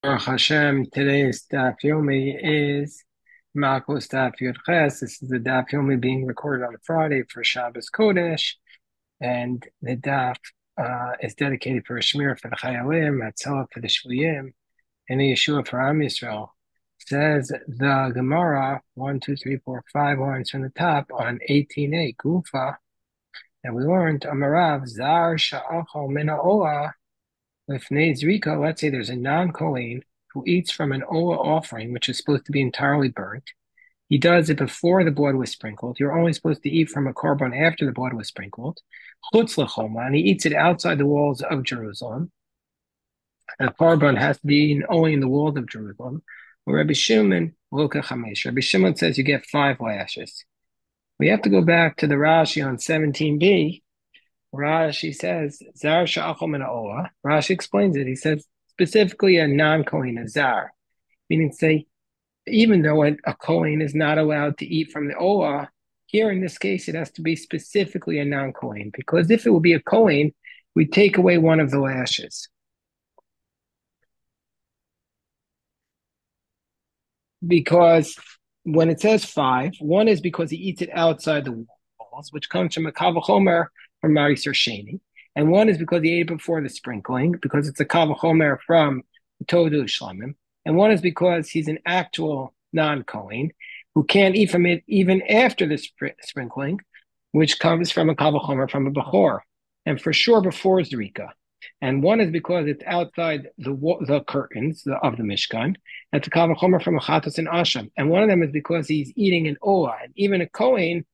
Baruch Hashem, today's Daf Yomi is Makkos Daf Yud Ches. This is the Daf Yomi being recorded on Friday for Shabbos Kodesh, and the Daf is dedicated for a Shmir for the Chayalim, Hatzalah for the Shvuyim, and a Yeshua for Am Yisrael. Says the Gemara, 1, 2, 3, 4, 5 lines from the top on 18a, Gufa, and we learned Amarav, Zar Sha'achal Mina Olah, Lifnei Zrika, let's say there's a non-Kohen who eats from an Ola offering, which is supposed to be entirely burnt. He does it before the blood was sprinkled. You're only supposed to eat from a korban after the blood was sprinkled. Chutz l'choma, and he eats it outside the walls of Jerusalem. The korban has to be eaten only in the walls of Jerusalem. Rabbi Shimon, Loka Chamesh. Rabbi Shimon says you get 5 lashes. We have to go back to the Rashi on 17b. Rashi says, Zar sha'achol min ha'olah. Rashi explains it. He says, specifically a non-Kohen, a Zar. Meaning, say, even though a Kohen is not allowed to eat from the Olah, here in this case, it has to be specifically a non-Kohen. Because if it would be a Kohen, we take away one of the lashes. Because when it says 5, one is because he eats it outside the walls, which comes from a Kavachomer from Marisur Sheni. And one is because he ate it before the sprinkling, because it's a Kavachomer from Todu Shlamim. And one is because he's an actual non-Kohen who can't eat from it even after the sprinkling, which comes from a Kavachomer from a Bechor. And for sure before Zrika. And one is because it's outside the curtains of the Mishkan. That's a Kavachomer from a Chatos and Asham. And one of them is because he's eating an Olah. And even a Kohen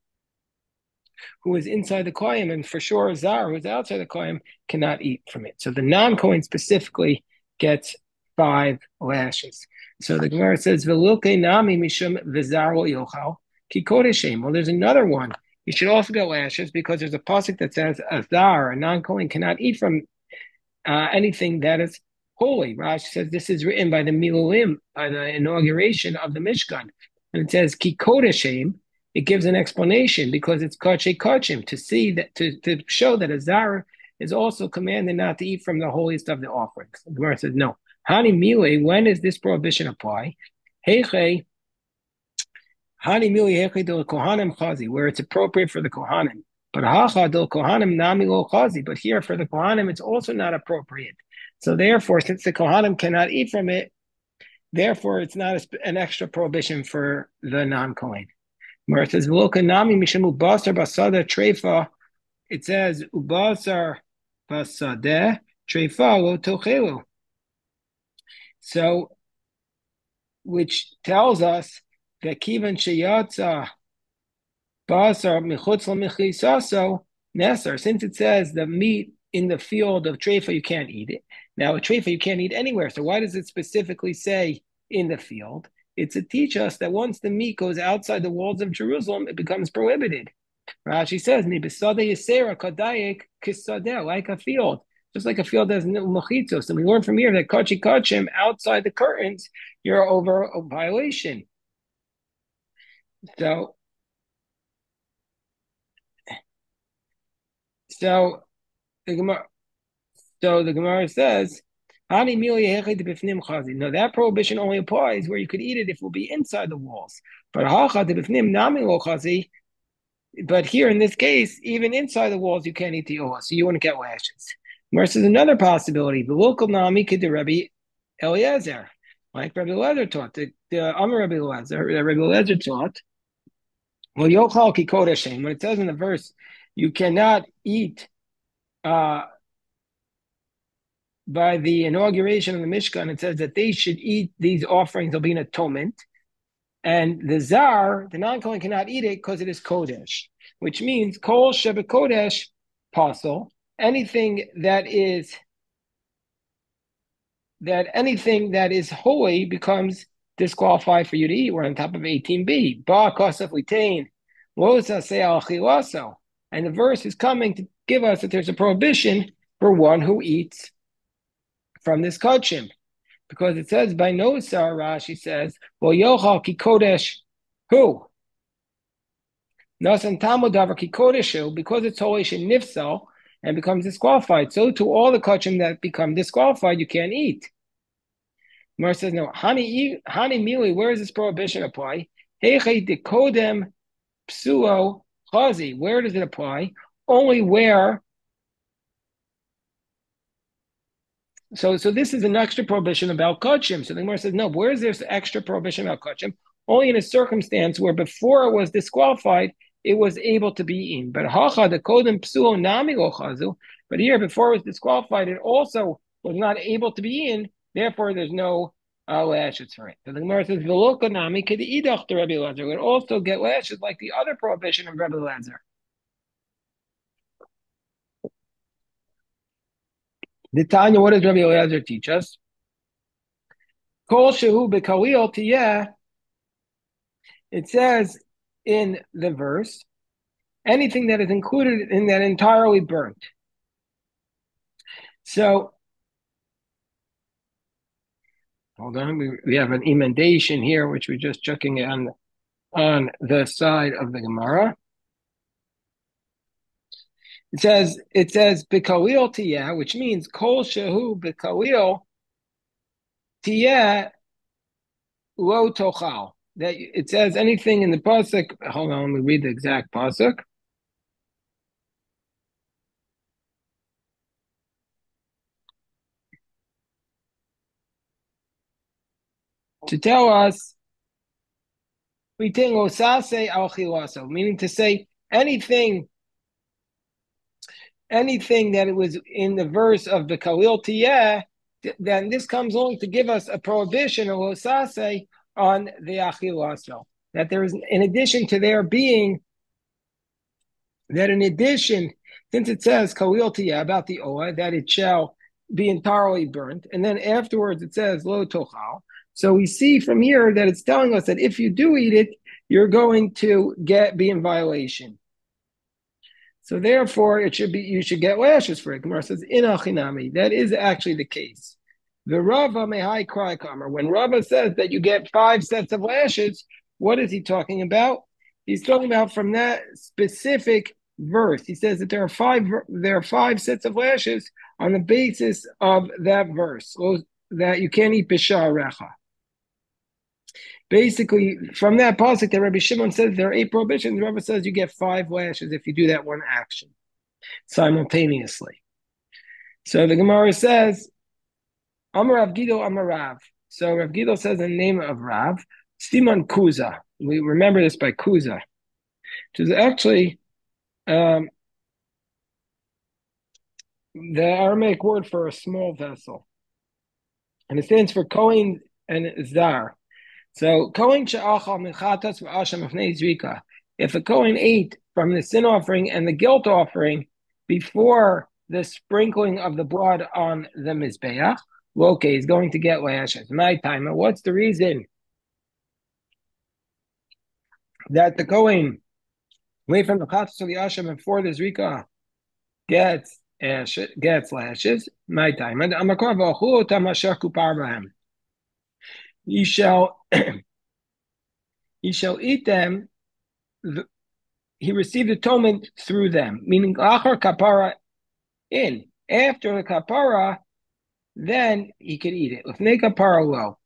who is inside the koyim, and for sure a Zar who is outside the koyim, cannot eat from it. So the non-Kohen specifically gets 5 lashes. So the Gemara says, "V'lukei nami mishum v'zar lo yochal ki kodeshem." Well, there's another one. You should also get lashes because there's a pasuk that says a Zar, a non-Kohen, cannot eat from anything that is holy. Rashi says this is written by the Miluim, by the inauguration of the Mishkan. And it says, Ki Kodeshem, it gives an explanation because it's Kache Kachim, to see that, to show that a Zara is also commanded not to eat from the holiest of the offerings. The Gemara says, no. Hani Mile, when does this prohibition apply? Heiche, Hani Mile Heiche del Kohanim Chazi, where it's appropriate for the Kohanim. But hacha del kohanim nami lo chazi. But here for the kohanim, it's also not appropriate. So therefore, since the kohanim cannot eat from it, therefore it's not an extra prohibition for the non-kohen. Where it says v'lo nami mishum ubasar basada treifa, it says ubasar basada treifa lo tochelu. So, which tells us that kivan sheyatza basar michutz l'michisaso nesar. Since it says the meat in the field of treifa, you can't eat it. Now, a treifa you can't eat anywhere. So why does it specifically say in the field? It's to teach us that once the meat goes outside the walls of Jerusalem, it becomes prohibited. Rashi says, like a field. Just like a field has no machitzos. And we learn from here that kachi kachim, outside the curtains, you're over a violation. So the Gemara says, no, that prohibition only applies where you could eat it if it will be inside the walls. But here in this case, even inside the walls, you can't eat the olah, so you wouldn't get lashes. Versus another possibility, the local nami could do Rabbi Eliezer, like Rabbi Eliezer taught. The Amar Rabbi Eliezer taught. Well, yochal ki kodeshem. When it says in the verse, you cannot eat by the inauguration of the Mishkan, it says that they should eat these offerings. They'll be an atonement. And the Zar, the non-Kohen, cannot eat it because it is Kodesh, which means Kol Sheba Kodesh Pasul. Anything that is holy becomes disqualified for you to eat. We're on top of 18b. Ba Kosef Litain, Losa Se Al Chilaso. And the verse is coming to give us that there's a prohibition for one who eats from this kachim. Because it says by Nosar, Rashi says, well, Yochal ki kodesh who? Nasan Tamodavar ki kodeshu, because it's holy in nifsal and becomes disqualified. So to all the kachim that become disqualified, you can't eat. Gemara says no. Hani mili. Where does this prohibition apply? Heichei dekodem psuo chazi. Where does it apply? Only where. So this is an extra prohibition about kachim. So the Gemara says no. Where is this extra prohibition about kachim? Only in a circumstance where before it was disqualified, it was able to be eaten. But hacha the kodem psuo nami lo chazu. But here, before it was disqualified, it also was not able to be eaten. Therefore, there's no lashes for it. So the Gemara says v'lo nami k'idach to Rabbi Elazar. Would also get lashes like the other prohibition of Rabbi Elazar. The Tanya, what does Rabbi Elazar teach us? Kol shehu b'kalil tiyeh. It says in the verse, anything that is included in that entirely burnt. So, hold on, we have an emendation here, which we're just checking on the side of the Gemara. It says b'kalil tiyeh, which means kol shehu b'kalil tiyeh lo tochal. That it says anything in the pasuk. Hold on, let me read the exact pasuk. To tell us, we think osase al chilaso, meaning to say anything that it was in the verse of the kalil tiyeh, then this comes only to give us a prohibition of osase on the achilaso. That there is, in addition to there being, that in addition, since it says kalil tiyeh about the oah, that it shall be entirely burnt, and then afterwards it says lo tochal. So we see from here that it's telling us that if you do eat it, you're going to be in violation. So therefore, you should get lashes for it. Gemara says in achinami. That is actually the case. The Rava mehai cry kamer. When Rava says that you get 5 sets of lashes, what is he talking about? He's talking about from that specific verse. He says that there are 5 sets of lashes on the basis of that verse, that you can't eat b'shah recha. Basically, from that pasuk that Rabbi Shimon says there are 8 prohibitions, Rabbi says you get 5 lashes if you do that one action simultaneously. So the Gemara says, Amar Rav Gido Amar Rav. So Rav Gido says in the name of Rav, Siman Kuza. We remember this by Kuza, which is actually the Aramaic word for a small vessel. And it stands for Kohen and Zar. So, Kohen she'achal minchatas v'asham afnei zrika. If a Kohen ate from the sin offering and the guilt offering before the sprinkling of the blood on the mizbeach, okay, he's going to get lashes. My time. What's the reason that the Kohen away from the chatas of the asham before the zrika gets lashes? My time. He shall eat them. He received atonement through them, meaning achar kapara in. After the kapara, then he could eat it. Lefnei kapara lo.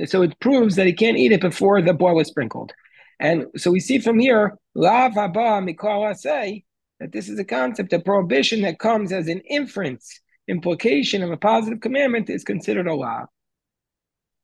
So it proves that he can't eat it before the blood was sprinkled. And so we see from here, lav haba mikol say that this is a concept, a prohibition that comes as an inference, implication of a positive commandment is considered a lav.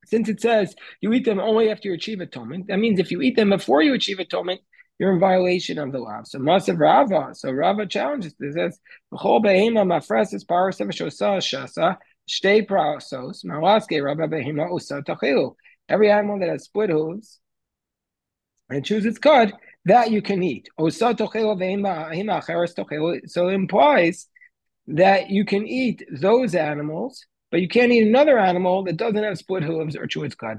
Since it says you eat them only after you achieve atonement, that means if you eat them before you achieve atonement, you're in violation of the law. So Masav Rava. So Rava challenges this. It says, "V'chol behema mafreses parasav shosa shasa shtei prasos malaske Rava behema usa tachilu." Every animal that has split hooves and chews its cud, that you can eat. Usa tachilu behema hema acheres tachilu. So it implies that you can eat those animals, but you can't eat another animal that doesn't have split hooves or chew its cud.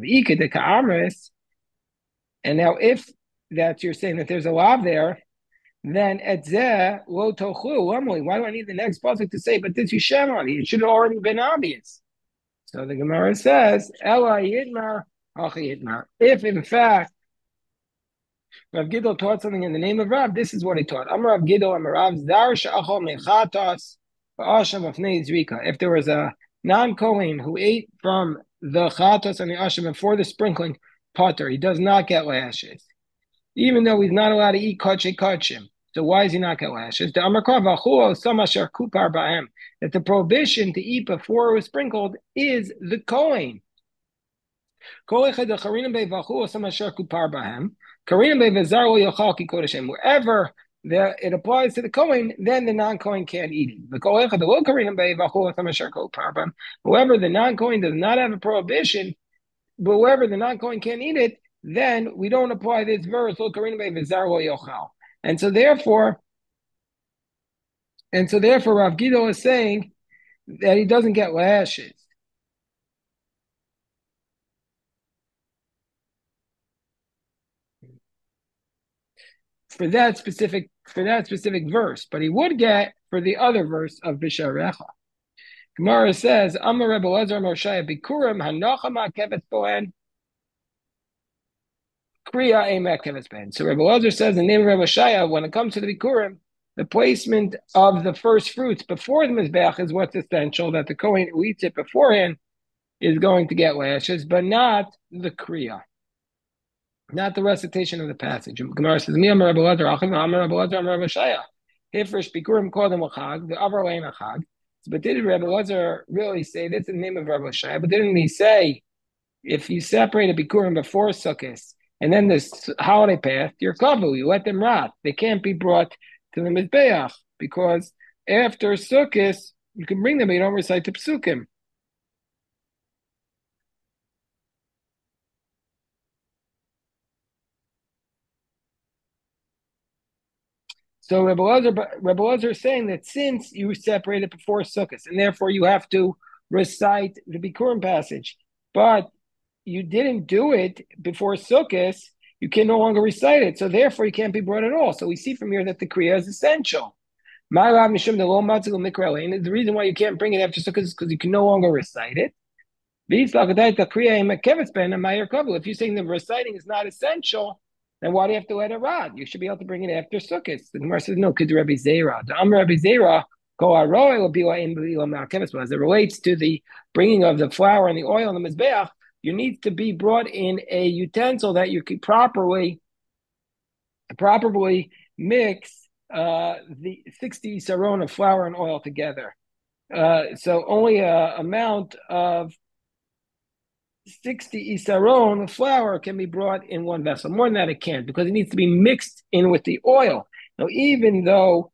And now if that you're saying that there's a lav there, then etzeh lo tochlu. Why do I need the next pasuk to say, but this Yishemani? It should have already been obvious. So the Gemara says, Ela yidmar, achi yidmar. If in fact Rav Gidol taught something in the name of Rav, this is what he taught. Amar Rav Gidol, Amar Rav, Zar sha'achol mechatas v'asham afnei zrika. If there was a non-Kohen who ate from the chatos and the asham before the sprinkling potter, he does not get lashes, even though he's not allowed to eat kachim. So why is he not get lashes? The Amarkar v'chuo samasher kupar ba'em, that the prohibition to eat before it was sprinkled is the Kohen. Wherever it applies to the Kohen, then the non-Kohen can't eat it. However, the non-Kohen does not have a prohibition, but wherever the non-Kohen can't eat it, then we don't apply this verse. And so therefore, Rav Gido is saying that he doesn't get lashes. For that specific verse, but he would get for the other verse of Bisharecha. Gemara says, Amar Rebbe Lezer Moshaya Bikurim Hanocha Ma'kevet Bohen Kriya Emek Kevet Ben. So Rebbe Lezer says in the name of Rebbe Shaya, when it comes to the Bikurim, the placement of the first fruits before the Mizbeach is what's essential, that the Kohen who eats it beforehand is going to get lashes, but not the Kriya. Not the recitation of the passage. Gemara says, "Mi amar Rebbe Lezer, Achim amar Rebbe Lezer amar Rebbe Shaya. Hifresh bikurim kodem l'chag, the avar lein l'chag." But did Rebbe Lezer really say this in the name of Rebbe Shaya? But didn't he say if you separate a bikurim before Sukkot and then this holiday passed, you're kavu, you let them rot. They can't be brought to the mizbeach because after Sukkot you can bring them, but you don't recite the psukim. So Rebbe Lezer is saying that since you separate it before Sukkot, and therefore you have to recite the Bikurim passage, but you didn't do it before Sukkot, you can no longer recite it. So therefore you can't be brought at all. So we see from here that the Kriya is essential. The reason why you can't bring it after Sukkot is because you can no longer recite it. If you're saying the reciting is not essential, then why do you have to let it rot? You should be able to bring it after Sukkot. The Gemara says, no, could Rabbi Zera. Rabbi Zera, as it relates to the bringing of the flour and the oil in the Mizbeach, you need to be brought in a utensil that you could properly mix the 60 saron of flour and oil together. So only an amount of 60 isaron flour can be brought in one vessel. More than that, it can't, because it needs to be mixed in with the oil. Now, even though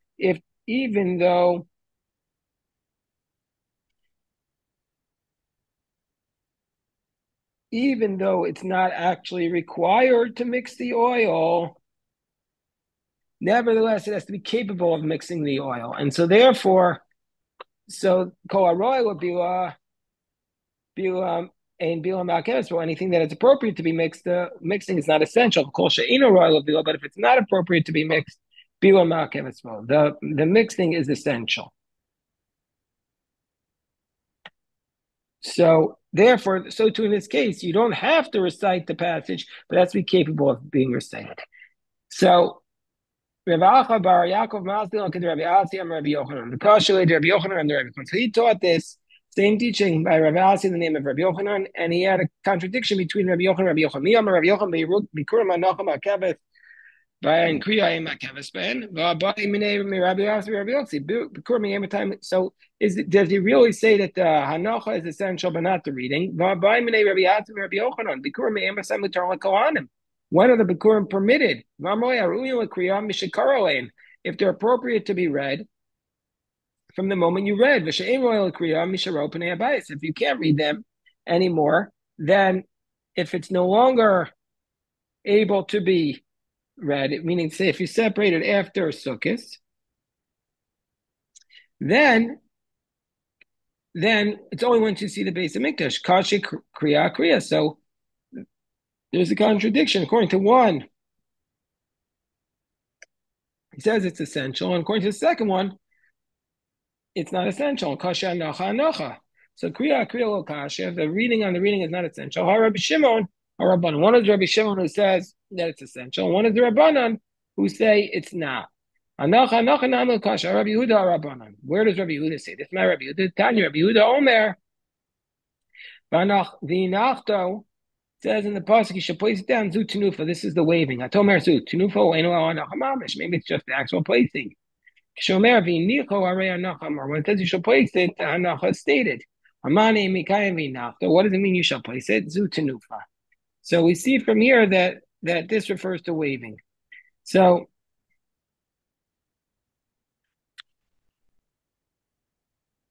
it's not actually required to mix the oil, nevertheless, it has to be capable of mixing the oil. And so therefore, kol haroy would be and bilam malkeves, or anything that is appropriate to be mixed, the mixing is not essential. Kol she'ino royal bilam, but if it's not appropriate to be mixed, bilam malkeves, the mixing is essential. So therefore, so too in this case, you don't have to recite the passage, but it has to be capable of being recited. So Rabbi Acha bar Yaakov Masdil and Rabbi Asi and Rabbi Yochanan. The Kashalei Rabbi Yochanan and the Rabbi. So he taught this same teaching by Rabbi Asi in the name of Rabbi Yochanan, and he had a contradiction between Rabbi Yochanan and Rabbi Yochanan. Miyam Rabbi Yochanan bikurim anacham akaveth by kriyayim akaveth ben v'abai minei Rabbi Asi Rabbi Yotzi bikurim yom time. So does he really say that the hanacha is essential but not the reading? V'abai minei Rabbi Asi Rabbi Yochanan bikurim yom time l'tar l'kohanim. When are the bikurim permitted? If they're appropriate to be read from the moment you read. If you can't read them anymore, then if it's no longer able to be read, meaning say if you separate it after Sukkot, then it's only once you see the base of Mikdash. Kashi kriya. So there's a contradiction. According to one, he says it's essential, and according to the second one, it's not essential. Kasha nocha nocha. So kriya lo kasha. The reading on the reading is not essential. Rabbi Shimon or Rabbanan. One is Rabbi Shimon who says that it's essential. One is the Rabbanan who say it's not. Anocha nocha namo kasha. Rabbi Yehuda Rabbanan. Where does Rabbi Yehuda say this? My Rabbi Yehuda. Tanya Rabbi Yehuda Omer. V'nachto says in the pasuk, you should place it down. Zu tenufa. This is the waving. Atomer zu tenufa. Maybe it's just the actual placing. Shomer v'nicho arei anacham. When it says you shall place it, the hanacha is stated. Amane mikayim v'nachto. What does it mean? You shall place it. Zu tenufa. So we see from here that this refers to waving. So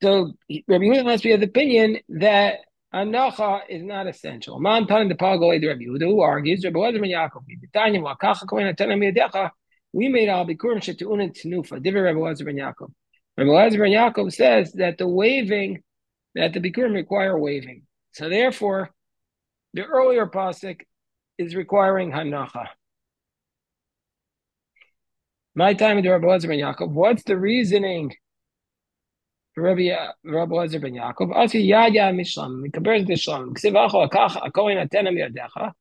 Rabbi Yehuda must be of the opinion that hanacha is not essential. Man tan the pagolei Rabbi Yehuda, who argues Rabbi Elazar ben Yaakov. Tanya wakacha kohen atana miyadecha. We made al bikurim shetuunin tenufa. Divrei Rabbi Elazar ben Yaakov. Rabbi Elazar ben Yaakov says that the waving, that the bikurim require waving. So therefore, the earlier pasuk is requiring hanacha. My time with Rabbi Elazar ben Yaakov. What's the reasoning? Rabbi Elazar ben Yaakov. Asi yaya mishlam. He compares this shlam. Ksiv acho akach akohen atena miyadecha.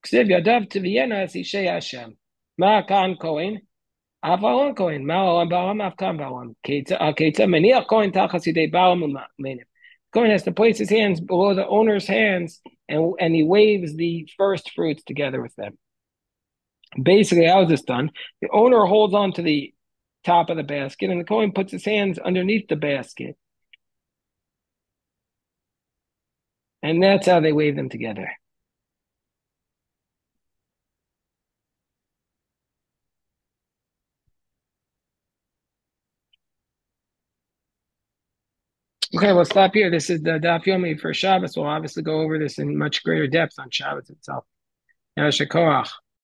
Ksiv yadav tiviyena as ishay Hashem. Ma kan kohen. Avalon kohen. Ma olam balam afkan balam. Ketza meniach kohen tachas yidei balam u'menim. Kohen has to place his hands below the owner's hands, and he waves the first fruits together with them. Basically, how is this done? The owner holds on to the top of the basket, and the Kohen puts his hands underneath the basket. And that's how they wave them together. Okay, we'll stop here. This is the Daf Yomi for Shabbos. We'll obviously go over this in much greater depth on Shabbos itself. Yasher Koach.